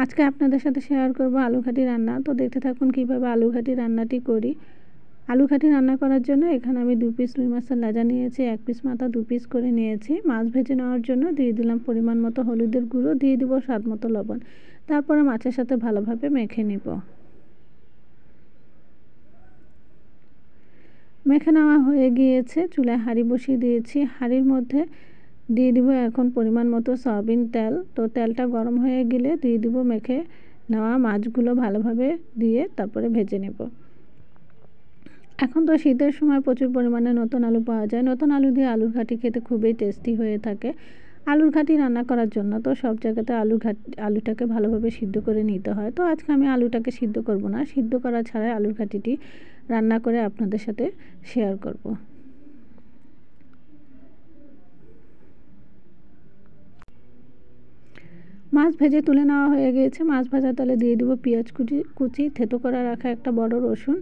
আজকে আপনাদের সাথে শেয়ার করব আলু ঘাটি রান্না। তো দেখতে থাকুন কীভাবে আলু ঘাটি রান্নাটি করি। আলু ঘাটি রান্না করার জন্য এখানে আমি 2 পিস রুই মাছের লেজা নিয়েছি, 1 পিস মাথা 2 পিস করে নিয়েছি। মাছ ভেজে নেওয়ার জন্য দিয়ে দিলাম পরিমাণ মতো হলুদের গুঁড়ো, দিয়ে দিব স্বাদ মতো লবণ। তারপরে মাছের সাথে ভালোভাবে মেখে নিব। মেখে নেওয়া হয়ে গিয়েছে, চুলায় হাঁড়ি বসিয়ে দিয়েছি। হাঁড়ির মধ্যে দিয়ে দিব এখন পরিমাণ মতো সয়াবিন তেল। তো তেলটা গরম হয়ে গেলে দিয়ে দিব মেখে নেওয়া মাছগুলো, ভালোভাবে দিয়ে তারপরে ভেজে নেব। এখন তো শীতের সময় প্রচুর পরিমাণে নতুন আলু পাওয়া যায়। নতুন আলু দিয়ে আলুর ঘাটি খেতে খুবই টেস্টি হয়ে থাকে। আলুর ঘাটি রান্না করার জন্য তো সব জায়গাতে আলুটাকে ভালোভাবে সিদ্ধ করে নিতে হয়। তো আজকে আমি আলুটাকে সিদ্ধ করব না, সিদ্ধ করা ছাড়াই আলুর ঘাটিটি রান্না করে আপনাদের সাথে শেয়ার করব। মাছ ভেজে তুলে নেওয়া হয়ে গিয়েছে। মাছ ভাজা তেলে দিয়ে দিব পেঁয়াজ কুচি, থেতো করে রাখা একটা বড় রসুন,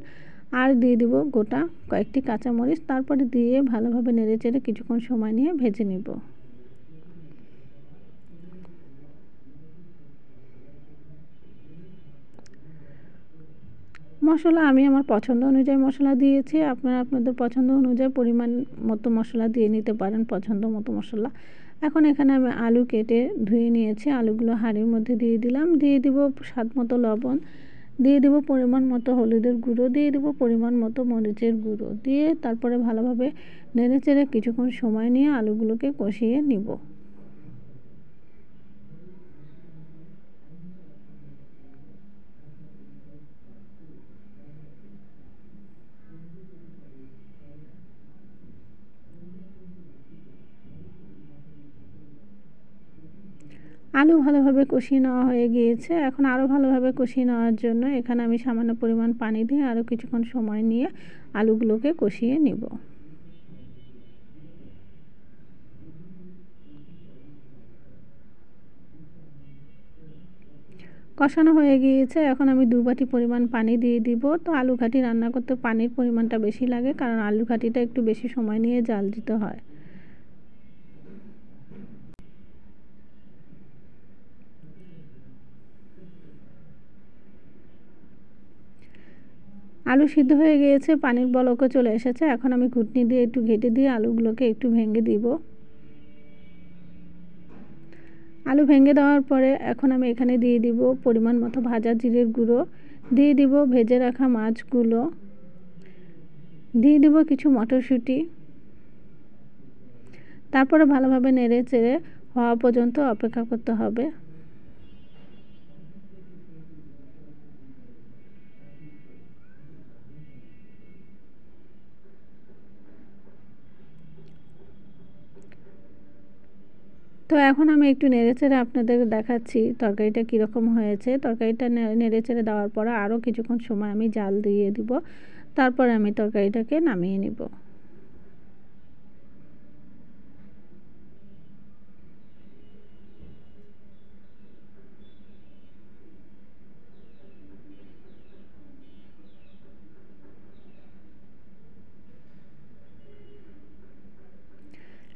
আর দিয়ে দিব গোটা কয়েকটি কাঁচামরিচ। তারপরে দিয়ে ভালোভাবে নেড়েচেড়ে কিছুক্ষণ সময় নিয়ে ভেজে নিব। মশলা আমি আমার পছন্দ অনুযায়ী মশলা দিয়েছি। আপনারা আপনাদের পছন্দ অনুযায়ী পরিমাণ মতো মশলা দিয়ে নিতে পারেন, পছন্দ মতো মশলা। এখন এখানে আমি আলু কেটে ধুয়ে নিয়েছি। আলুগুলো হাঁড়ির মধ্যে দিয়ে দিলাম। দিয়ে দিব স্বাদ মতো লবণ, দিয়ে দিব পরিমাণ মতো হলুদের গুঁড়ো, দিয়ে দিব পরিমাণ মতো মরিচের গুঁড়ো, দিয়ে তারপরে ভালোভাবে নেড়েচেড়ে কিছুক্ষণ সময় নিয়ে আলুগুলোকে কষিয়ে নিব। আলু ভালোভাবে কষিয়ে নেওয়া হয়ে গিয়েছে। এখন আরও ভালোভাবে কষিয়ে নেওয়ার জন্য এখানে আমি সামান্য পরিমাণ পানি দিয়ে আরও কিছুক্ষণ সময় নিয়ে আলুগুলোকে কষিয়ে নিব। কষানো হয়ে গিয়েছে। এখন আমি 2 বাটি পরিমাণ পানি দিয়ে দিব। তো আলু ঘাটি রান্না করতে পানির পরিমাণটা বেশি লাগে, কারণ আলু ঘাটিটা একটু বেশি সময় নিয়ে জাল দিতে হয়। আলু সিদ্ধ হয়ে গিয়েছে, পানির বলকও চলে এসেছে। এখন আমি ঘুটনি দিয়ে একটু ঘেঁটে দিয়ে আলুগুলোকে একটু ভেঙে দিব। আলু ভেঙে দেওয়ার পরে এখন আমি এখানে দিয়ে দিব পরিমাণ মতো ভাজা জিরের গুঁড়ো, দিয়ে দিব ভেজে রাখা মাছগুলো, দিয়ে দিব কিছু মটরশুঁটি। তারপরে ভালোভাবে নেড়ে চেড়ে হওয়া পর্যন্ত অপেক্ষা করতে হবে। তো এখন আমি একটু নেড়েচেড়ে আপনাদের দেখাচ্ছি তরকারিটা কীরকম হয়েছে। তরকারিটা নেড়েচেড়ে দেওয়ার পরে আরও কিছুক্ষণ সময় আমি জাল দিয়ে দিব। তারপরে আমি তরকারিটাকে নামিয়ে নিব।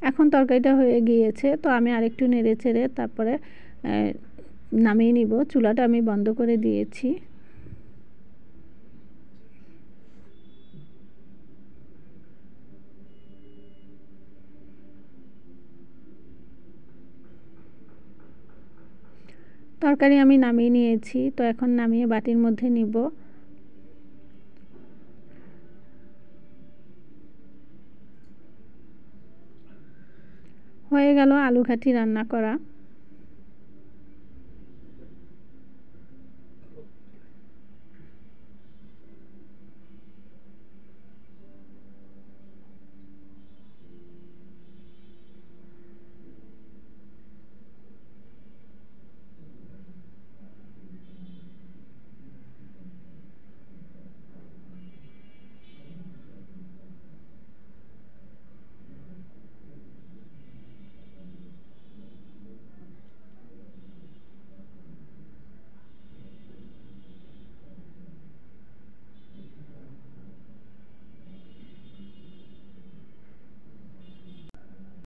এখন তরকারিটা হয়ে গিয়েছে, তো আমি আরেকটু নেড়েচেড়ে তারপরে নামিয়ে নিব। চুলাটা আমি বন্ধ করে দিয়েছি। তরকারি আমি নামিয়ে নিয়েছি, তো এখন নামিয়ে বাটির মধ্যে নিব। হয়ে গেল আলু ঘাটি রান্না করা।